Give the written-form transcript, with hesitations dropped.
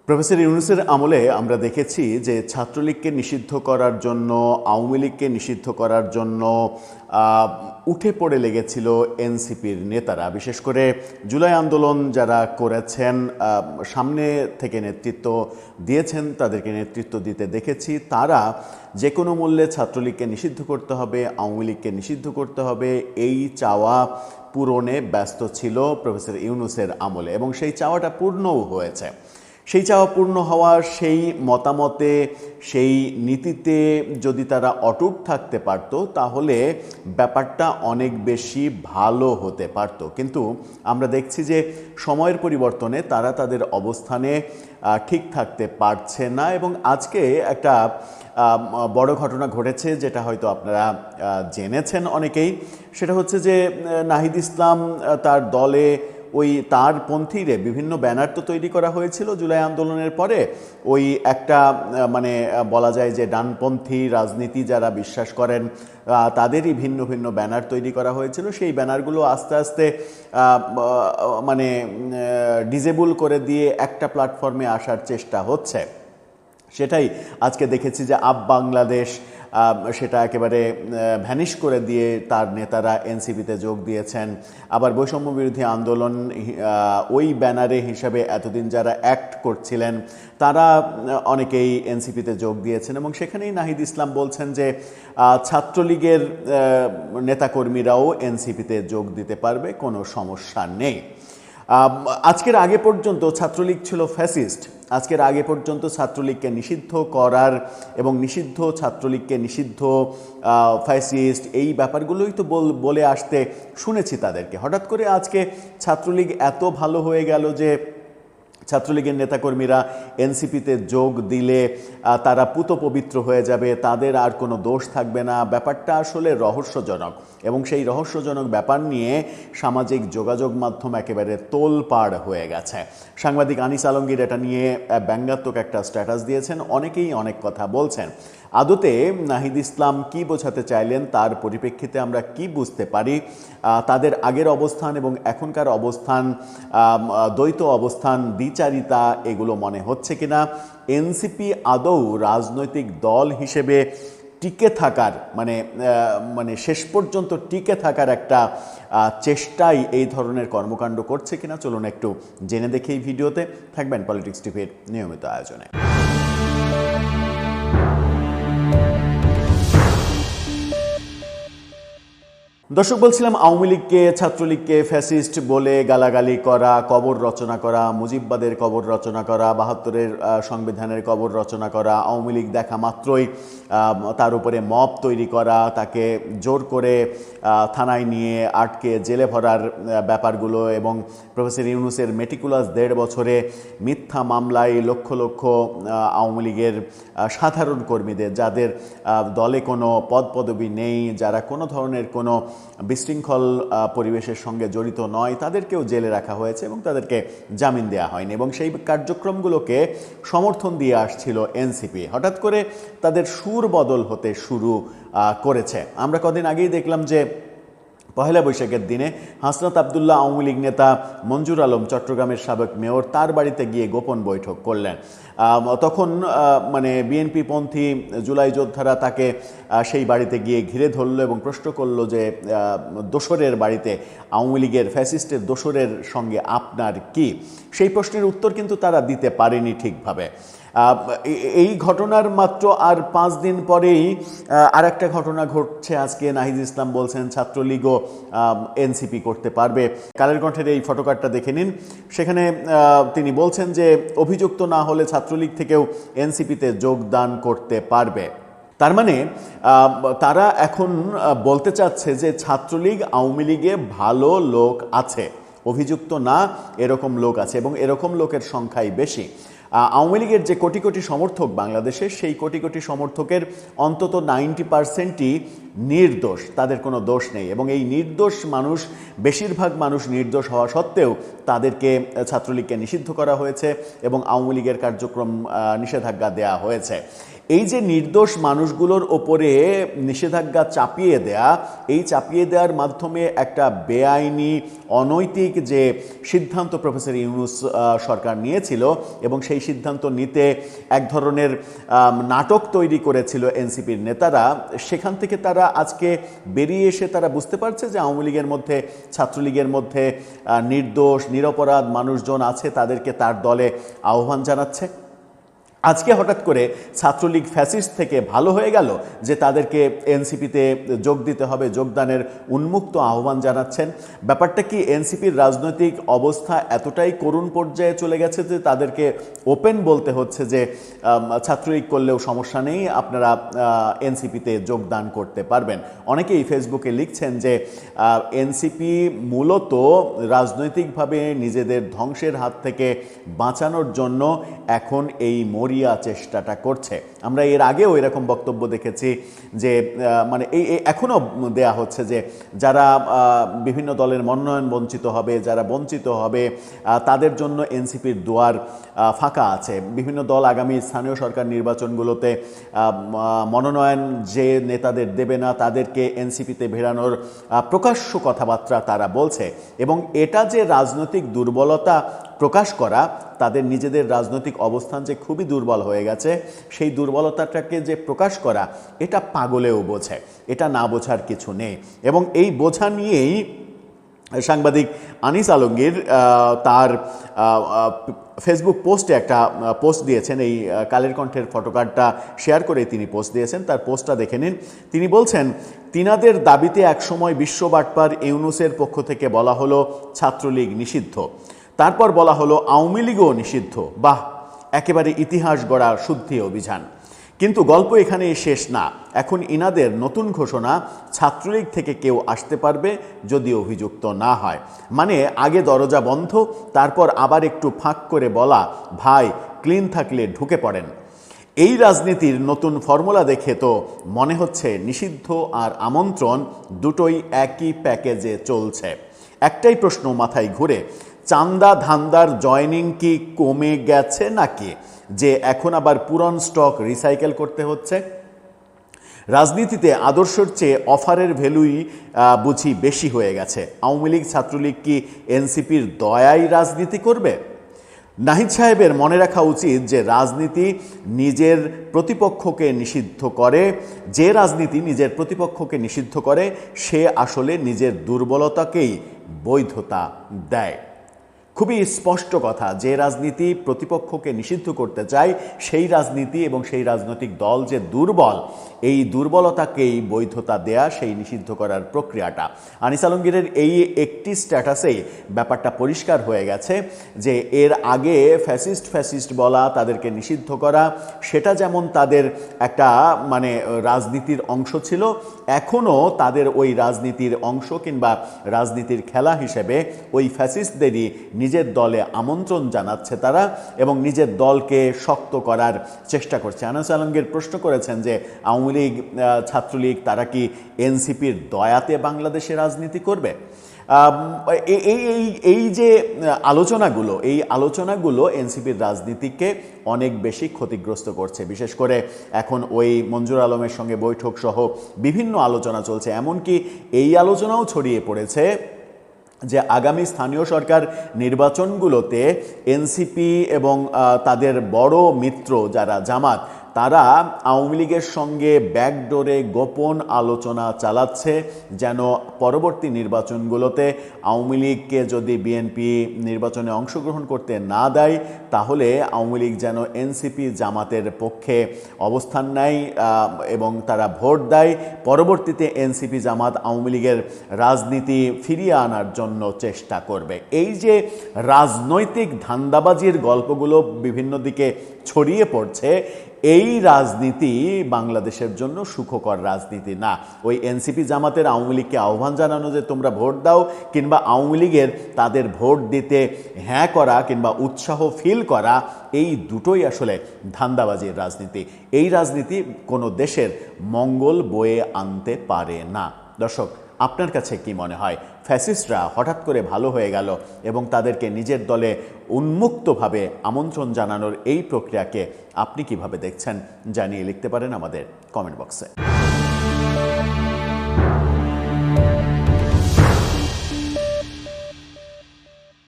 Professor ইউনূসের আমলে আমরা দেখেছি যে ছাত্রলীগকে নিষিদ্ধ করার জন্য, আওয়ামী লীগকে নিষিদ্ধ করার জন্য উঠে পড়ে লেগেছিল এনসিপির নেতারা। বিশেষ করে জুলাই আন্দোলন যারা করেছেন, সামনে থেকে নেতৃত্ব দিয়েছেন, তাদেরকে নেতৃত্ব দিতে দেখেছি। তারা যে কোনো মূল্যে ছাত্রলীগকে নিষিদ্ধ করতে হবে, আওয়ামী লীগকে নিষিদ্ধ করতে হবে, এই চাওয়া পূরণে ব্যস্ত ছিল প্রফেসর ইউনূসের আমলে, এবং সেই চাওয়াটা পূর্ণও হয়েছে। সেই চাওয়া পূর্ণ হওয়া, সেই মতামতে, সেই নীতিতে যদি তারা অটুট থাকতে পারত, তাহলে ব্যাপারটা অনেক বেশি ভালো হতে পারত। কিন্তু আমরা দেখছি যে সময়ের পরিবর্তনে তারা তাদের অবস্থানে ঠিক থাকতে পারছে না। এবং আজকে একটা বড় ঘটনা ঘটেছে, যেটা হয়তো আপনারা জেনেছেন অনেকেই। সেটা হচ্ছে যে নাহিদ ইসলাম তার দলে ওই তার পন্থীরে বিভিন্ন ব্যানার তো তৈরি করা হয়েছিল জুলাই আন্দোলনের পরে। ওই একটা মানে বলা যায় যে ডানপন্থী রাজনীতি যারা বিশ্বাস করেন তাদেরই ভিন্ন ভিন্ন ব্যানার তৈরি করা হয়েছিল। সেই ব্যানারগুলো আস্তে আস্তে মানে ডিজেবল করে দিয়ে একটা প্ল্যাটফর্মে আসার চেষ্টা হচ্ছে। সেটাই আজকে দেখেছি যে আপ বাংলাদেশ সেটা একেবারে ভ্যানিশ করে দিয়ে তার নেতারা এনসিপিতে যোগ দিয়েছেন। আবার বৈষম্য বিরোধী আন্দোলন ওই ব্যানারে হিসাবে এতদিন যারা অ্যাক্ট করছিলেন তারা অনেকেই এনসিপিতে যোগ দিয়েছেন। এবং সেখানেই নাহিদ ইসলাম বলছেন যে ছাত্রলীগের নেতাকর্মীরাও এনসিপিতে যোগ দিতে পারবে, কোনো সমস্যা নেই। আজকের আগে পর্যন্ত ছাত্রলীগ ছিল ফ্যাসিস্ট। আজকের আগে পর্যন্ত ছাত্রলীগকে নিষিদ্ধ করার এবং নিষিদ্ধ ছাত্রলীগকে নিষিদ্ধ ফ্যাসিস্ট, এই ব্যাপারগুলোই তো বলে আসতে শুনেছি তাদেরকে। হঠাৎ করে আজকে ছাত্রলীগ এত ভালো হয়ে গেল যে ছাত্রলীগের নেতাকর্মীরা এনসিপিতে যোগ দিলে তারা পুত পবিত্র হয়ে যাবে, তাদের আর কোনো দোষ থাকবে না। ব্যাপারটা আসলে রহস্যজনক, এবং সেই রহস্যজনক ব্যাপার নিয়ে সামাজিক যোগাযোগ মাধ্যম একেবারে তোলপাড় হয়ে গেছে। সাংবাদিক আনিস আলমগীর এটা নিয়ে ব্যঙ্গাত্মক একটা স্ট্যাটাস দিয়েছেন, অনেকেই অনেক কথা বলছেন। আদতে নাহিদ ইসলাম কি বোঝাতে চাইলেন, তার পরিপ্রেক্ষিতে আমরা কি বুঝতে পারি, তাদের আগের অবস্থান এবং এখনকার অবস্থান, দ্বৈত অবস্থান, দ্বিচারিতা, এগুলো মনে হচ্ছে কিনা? এনসিপি আদৌ রাজনৈতিক দল হিসেবে টিকে থাকার মানে শেষ পর্যন্ত টিকে থাকার একটা চেষ্টাই এই ধরনের কর্মকাণ্ড করছে কিনা, চলুন একটু জেনে দেখি এই ভিডিওতে। থাকবেন পলিটিক্স টিভির নিয়মিত আয়োজনে। দর্শক, বলছিলাম আওয়ামী লীগকে, ছাত্রলীগকে ফ্যাসিস্ট বলে গালাগালি করা, কবর রচনা করা, মুজিববাদের কবর রচনা করা, ৭২-এর সংবিধানের কবর রচনা করা, আওয়ামী লীগ দেখা মাত্রই তার উপরে মব তৈরি করা, তাকে জোর করে থানায় নিয়ে আটকে জেলে ভরার ব্যাপারগুলো, এবং প্রফেসর ইউনূসের মেটিকুলাস ১.৫ বছরে মিথ্যা মামলায় লক্ষ লক্ষ আওয়ামী লীগের সাধারণ কর্মীদের, যাদের দলে কোনো পদপদবি নেই, যারা কোনো ধরনের কোনো বিশৃঙ্খল পরিবেশের সঙ্গে জড়িত নয়, তাদেরকেও জেলে রাখা হয়েছে এবং তাদেরকে জামিন দেওয়া হয়নি। এবং সেই কার্যক্রমগুলোকে সমর্থন দিয়ে আসছিল এনসিপি। হঠাৎ করে তাদের সুর বদল হতে শুরু করেছে। আমরা কদিন আগেই দেখলাম যে পহেলা বৈশাখের দিনে হাসনাত আবদুল্লাহ আওয়ামী লীগ নেতা মঞ্জুর আলম, চট্টগ্রামের সাবেক মেয়র, তার বাড়িতে গিয়ে গোপন বৈঠক করলেন। তখন মানে বিএনপিপন্থী জুলাই যোদ্ধারা তাকে সেই বাড়িতে গিয়ে ঘিরে ধরল এবং প্রশ্ন করল যে দোসরের বাড়িতে, আওয়ামী লীগের ফ্যাসিস্টের দোসরের সঙ্গে আপনার কি? সেই প্রশ্নের উত্তর কিন্তু তারা দিতে পারেনি ঠিকভাবে। এই ঘটনার মাত্র আর 5 দিন পরেই আর একটা ঘটনা ঘটছে। আজকে নাহিদ ইসলাম বলছেন ছাত্রলীগও এনসিপি করতে পারবে। কালের কণ্ঠের এই ফটোকার্ডটা দেখে নিন। সেখানে তিনি বলছেন যে অভিযুক্ত না হলে ছাত্রলীগ থেকেও এনসিপিতে যোগদান করতে পারবে। তার মানে তারা এখন বলতে চাচ্ছে যে ছাত্রলীগ আওয়ামী লীগে ভালো লোক আছে, অভিযুক্ত না এরকম লোক আছে, এবং এরকম লোকের সংখ্যাই বেশি। আওয়ামী লীগের যে কোটি কোটি সমর্থক বাংলাদেশে, সেই কোটি কোটি সমর্থকের অন্তত 90%ই নির্দোষ, তাদের কোনো দোষ নেই। এবং এই নির্দোষ মানুষ, বেশিরভাগ মানুষ নির্দোষ হওয়া সত্ত্বেও তাদেরকে ছাত্রলীগকে নিষিদ্ধ করা হয়েছে এবং আওয়ামী লীগের কার্যক্রম নিষেধাজ্ঞা দেওয়া হয়েছে। এই যে নির্দোষ মানুষগুলোর ওপরে নিষেধাজ্ঞা চাপিয়ে দেয়া, এই চাপিয়ে দেওয়ার মাধ্যমে একটা বেআইনি অনৈতিক যে সিদ্ধান্ত প্রফেসর ইউনূস সরকার নিয়েছিল এবং সেই সিদ্ধান্ত নিতে এক ধরনের নাটক তৈরি করেছিল এনসিপির নেতারা, সেখান থেকে তারা আজকে বেরিয়ে এসে তারা বুঝতে পারছে যে আওয়ামী লীগের মধ্যে, ছাত্রলীগের মধ্যে নির্দোষ নিরপরাধ মানুষজন আছে, তাদেরকে তার দলে আহ্বান জানাচ্ছে। আজকে হঠাৎ করে ছাত্রলীগ ফ্যাসিস্ট থেকে ভালো হয়ে গেল যে তাদেরকে এনসিপিতে যোগ দিতে হবে, যোগদানের উন্মুক্ত আহ্বান জানাচ্ছেন। ব্যাপারটা কি, এনসিপির রাজনৈতিক অবস্থা এতটাই করুণ পর্যায়ে চলে গেছে যে তাদেরকে ওপেন বলতে হচ্ছে যে ছাত্রলীগ করলেও সমস্যা নেই, আপনারা এনসিপিতে যোগদান করতে পারবেন। অনেকেই ফেসবুকে লিখছেন যে এনসিপি মূলত রাজনৈতিকভাবে নিজেদের ধ্বংসের হাত থেকে বাঁচানোর জন্য এখন এই মরিয়া চেষ্টাটা করছে। আমরা এর আগেও এরকম বক্তব্য দেখেছি যে মানে এই এখনও দেয়া হচ্ছে যে যারা বিভিন্ন দলের মনোনয়ন বঞ্চিত হবে, যারা বঞ্চিত হবে, তাদের জন্য এনসিপির দুয়ার ফাঁকা আছে। বিভিন্ন দল আগামী স্থানীয় সরকার নির্বাচনগুলোতে মনোনয়ন যে নেতাদের দেবে না তাদেরকে এনসিপিতে ভেড়ানোর প্রকাশ্য কথাবার্তা তারা বলছে, এবং এটা যে রাজনৈতিক দুর্বলতা প্রকাশ করা, তাদের নিজেদের রাজনৈতিক অবস্থান যে খুবই দুর্বল হয়ে গেছে, সেই দুর্বলতাটাকে যে প্রকাশ করা, এটা পাগলেও বোঝে, এটা না বোঝার কিছু নেই। এবং এই বোঝা নিয়েই সাংবাদিক আনিস আলমগীর তার ফেসবুক পোস্টে একটা পোস্ট দিয়েছেন। এই কালের কণ্ঠের ফটোকার্ডটা শেয়ার করে তিনি পোস্ট দিয়েছেন। তার পোস্টটা দেখে নিন। তিনি বলছেন, তিনাদের দাবিতে একসময় বিশ্ব বাটপার ইউনূসের পক্ষ থেকে বলা হলো ছাত্রলীগ নিষিদ্ধ, তারপর বলা হলো আওয়ামী লীগও নিষিদ্ধ। বাহ, একেবারে ইতিহাস গড়া শুদ্ধি অভিযান। কিন্তু গল্প এখানেই শেষ না। এখন ইনাদের নতুন ঘোষণা, ছাত্রলীগ থেকে কেউ আসতে পারবে যদি অভিযুক্ত না হয়। মানে আগে দরজা বন্ধ, তারপর আবার একটু ফাঁক করে বলা, ভাই ক্লিন থাকলে ঢুকে পড়েন। এই রাজনীতির নতুন ফর্মুলা দেখে তো মনে হচ্ছে নিষিদ্ধ আর আমন্ত্রণ দুটোই একই প্যাকেজে চলছে। একটাই প্রশ্ন মাথায় ঘুরে, চান্দা ধান্দার জয়নিং কি কমে গেছে নাকি যে এখন আবার পুরনো স্টক রিসাইকেল করতে হচ্ছে? রাজনীতিতে আদর্শের চেয়ে অফারের ভ্যালুই বুঝি বেশি হয়ে গেছে। আওয়ামী লীগ ছাত্রলীগ কি এনসিপির দয়ায় রাজনীতি করবে? নাহিদ সাহেবের মনে রাখা উচিত যে রাজনীতি নিজের প্রতিপক্ষকে নিষিদ্ধ করে, যে রাজনীতি নিজের প্রতিপক্ষকে নিষিদ্ধ করে সে আসলে নিজের দুর্বলতাকেই বৈধতা দেয়। খুবই স্পষ্ট কথা, যে রাজনীতি প্রতিপক্ষকে নিষিদ্ধ করতে চায় সেই রাজনীতি এবং সেই রাজনৈতিক দল যে দুর্বল, এই দুর্বলতাকেই বৈধতা দেয়া সেই নিষিদ্ধ করার প্রক্রিয়াটা। আনিস আলমগীরের এই একটি স্ট্যাটাসেই ব্যাপারটা পরিষ্কার হয়ে গেছে যে এর আগে ফ্যাসিস্ট বলা, তাদেরকে নিষিদ্ধ করা, সেটা যেমন তাদের একটা মানে রাজনীতির অংশ ছিল, এখনও তাদের ওই রাজনীতির অংশ কিংবা রাজনীতির খেলা হিসেবে ওই ফ্যাসিস্টদেরই নিজের দলে আমন্ত্রণ জানাচ্ছে তারা এবং নিজের দলকে শক্ত করার চেষ্টা করছে। আনিস আলমগীর প্রশ্ন করেছেন যে আওয়ামী লীগ ছাত্রলীগ তারা কি এনসিপির দয়াতে বাংলাদেশে রাজনীতি করবে? এই যে আলোচনাগুলো এনসিপির রাজনীতিকে অনেক বেশি ক্ষতিগ্রস্ত করছে। বিশেষ করে এখন ওই মঞ্জুর আলমের সঙ্গে বৈঠক সহ বিভিন্ন আলোচনা চলছে, এমনকি এই আলোচনাও ছড়িয়ে পড়েছে যে আগামী স্থানীয় সরকার নির্বাচনগুলোতে এনসিপি এবং তাদের বড় মিত্র যারা জামাত, তারা আওয়ামী লীগের সঙ্গে ব্যাকডোরে গোপন আলোচনা চালাচ্ছে যেন পরবর্তী নির্বাচনগুলোতে আওয়ামী লীগকে যদি বিএনপি নির্বাচনে অংশগ্রহণ করতে না দেয় তাহলে আওয়ামী লীগ যেন এনসিপি জামাতের পক্ষে অবস্থান নেয় এবং তারা ভোট দেয়। পরবর্তীতে এনসিপি জামাত আওয়ামী লীগের রাজনীতি ফিরিয়ে আনার জন্য চেষ্টা করবে। এই যে রাজনৈতিক ধান্দাবাজির গল্পগুলো বিভিন্ন দিকে ছড়িয়ে পড়ছে, এই রাজনীতি বাংলাদেশের জন্য সুখকর রাজনীতি না। ওই এনসিপি জামাতের আওয়ামী লীগকে আহ্বান জানানো যে তোমরা ভোট দাও, কিংবা আওয়ামী লীগের তাদের ভোট দিতে হ্যাঁ করা কিংবা উৎসাহ ফিল করা, এই দুটোই আসলে ধান্দাবাজির রাজনীতি। এই রাজনীতি কোনো দেশের মঙ্গল বয়ে আনতে পারে না। দর্শক, আপনার কাছে কি মনে হয়? ফ্যাসিস্টরা হঠাৎ করে ভালো হয়ে গেল এবং তাদেরকে নিজের দলে উন্মুক্তভাবে আমন্ত্রণ জানানোর এই প্রক্রিয়াকে আপনি কিভাবে দেখছেন জানিয়ে লিখতে পারেন আমাদের কমেন্ট বক্সে।